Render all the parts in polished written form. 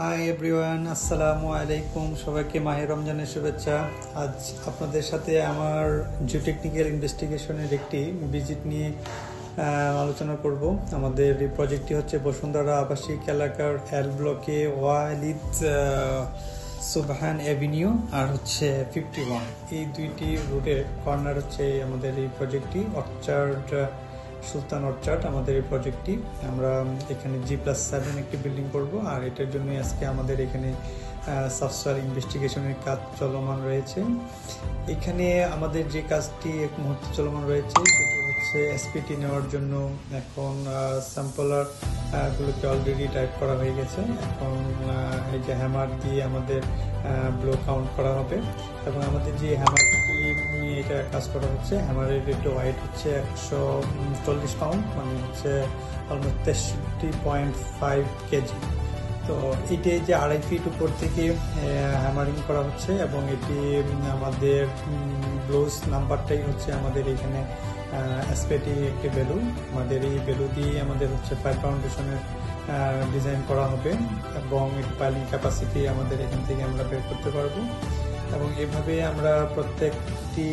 Hi everyone, আসসালামু আলাইকুম। সবাইকে মাহে রমজানের শুভেচ্ছা। আজ আপনাদের সাথে আমার জিওটেকনিক্যাল ইনভেস্টিগেশনের একটি ভিজিট নিয়ে আলোচনা করব। আমাদের এই প্রজেক্টটি হচ্ছে বসুন্ধরা আবাসিক এলাকার এল ব্লকে ওয়ালিদ সুবহান অ্যাভিনিউ আর হচ্ছে 51, এই দুইটি রোডের কর্নার হচ্ছে আমাদের এই প্রজেক্টটি। অর্চার্ড, সুলতান অর্চার্ড আমাদের এই প্রজেক্টটি। আমরা এখানে G+7 একটি বিল্ডিং করব, আর এটার জন্য আজকে আমাদের এখানে সফটওয়্যার ইনভেস্টিগেশনের কাজ চলমান রয়েছে। এখানে আমাদের যে কাজটি এক মুহূর্তে চলমান রয়েছে সেটি হচ্ছে এসপিটি নেওয়ার জন্য। এখন স্যাম্পলার গুলোকে অলরেডি টাইপ করা হয়ে গেছে। এখন এই যে হ্যামার দিয়ে আমাদের ব্লো কাউন্ট করা হবে, এবং আমাদের যে হ্যামারটি নিয়ে এটা কাজ করা হচ্ছে, হ্যামারের একটু ওয়েট হচ্ছে 140 পাউন্ড, মানে হচ্ছে অলমোস্ট 63.5 কেজি। তো এটি যে 2.5 ফিট উপর থেকে হ্যামারিং করা হচ্ছে, এবং এটি আমাদের ব্লোজ নাম্বারটাই হচ্ছে আমাদের এখানে এসপিটি একটি ভ্যালু। আমাদের এই ভ্যালু দিয়ে আমাদের হচ্ছে ফায়ার ফাউন্ডেশনের ডিজাইন করা হবে, এবং পাইলিং ক্যাপাসিটি আমাদের এখান থেকে আমরা বের করতে পারবো। এবং এভাবে আমরা প্রত্যেকটি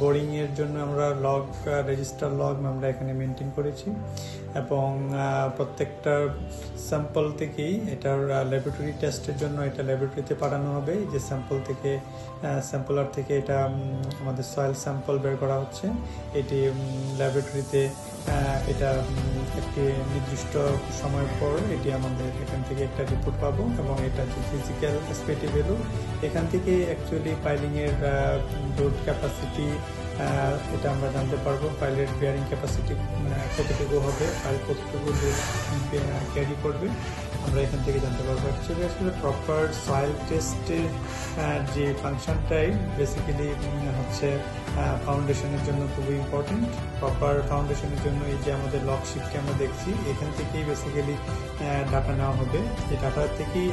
বোরিংয়ের জন্য আমরা লগ, রেজিস্টার লগ আমরা এখানে মেনটেন করেছি, এবং প্রত্যেকটা স্যাম্পল থেকেই এটার ল্যাবরেটরি টেস্টের জন্য এটা ল্যাবরেটরিতে পাঠানো হবে। যে স্যাম্পল থেকে স্যাম্পলার থেকে এটা আমাদের সয়েল স্যাম্পল বের করা হচ্ছে, এটি ল্যাবরেটরিতে এটা একটি নির্দিষ্ট সময় পর এটি আমাদের এখান থেকে একটা রিপোর্ট পাবো, এবং এটা যে ফিজিক্যাল এসপিটি ভ্যালু, এখান থেকে অ্যাকচুয়ালি পাইলিংয়ের লোড ক্যাপাসিটি এটা আমরা জানতে পারবো। পাইলের বিয়ারিং ক্যাপাসিটি কতটুকু হবে, পাইল কতটুকু লোড ক্যারি করবে, আমরা এখান থেকে জানতে পারবো। অ্যাকচুয়ালি আসলে প্রপার সয়েল টেস্টের যে ফাংশনটাই বেসিক্যালি হচ্ছে ফাউন্ডেশনের জন্য খুবই ইম্পর্টেন্ট। প্রপার ফাউন্ডেশনের জন্য এই যে আমাদের লগ শিটকে আমরা দেখছি, এখান থেকেই বেসিক্যালি ডাটা নেওয়া হবে। এই ডাটা থেকেই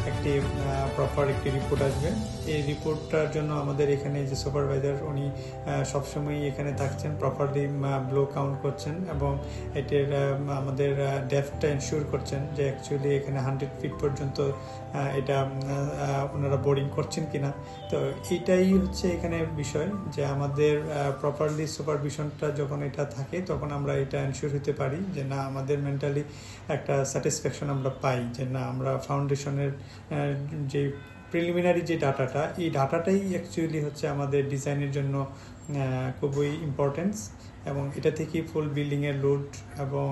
একটি প্রপার একটি রিপোর্ট আসবে। এই রিপোর্টটার জন্য আমাদের এখানে যে সুপারভাইজার, উনি সবসময়ই এখানে থাকছেন, প্রপারলি ব্লো কাউন্ট করছেন, এবং এটির আমাদের ডেপথটা এনশিওর করছেন যে অ্যাকচুয়ালি এখানে 100 ফিট পর্যন্ত এটা ওনারা বোরিং করছেন কিনা। তো এইটাই হচ্ছে এখানে বিষয়, যে আমাদের প্রপারলি সুপারভিশনটা যখন এটা থাকে তখন আমরা এটা এনশিওর হতে পারি যে না, আমাদের মেন্টালি একটা স্যাটিসফ্যাকশন আমরা পাই যে না, আমরা ফাউন্ডেশনের যে প্রিলিমিনারি যে ডাটাটা, এই ডাটাটাই অ্যাকচুয়ালি হচ্ছে আমাদের ডিজাইনের জন্য খুবই ইম্পর্টেন্স, এবং এটা থেকেই ফুল বিল্ডিংয়ের লোড এবং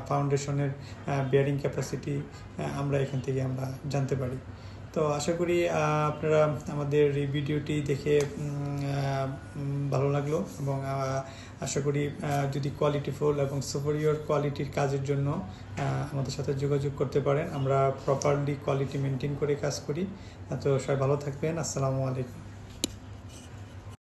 ফাউন্ডেশনের বিয়ারিং ক্যাপাসিটি আমরা এখান থেকে আমরা জানতে পারি। তো আশা করি আপনারা আমাদের এই ভিডিওটি দেখে ভালো লাগলো, এবং আশা করি যদি কোয়ালিটিফুল এবং সুপিরিয়র কোয়ালিটির কাজের জন্য আমাদের সাথে যোগাযোগ করতে পারেন। আমরা প্রপারলি কোয়ালিটি মেনটেন করে কাজ করি। তো সবাই ভালো থাকবেন। আসসালামু আলাইকুম।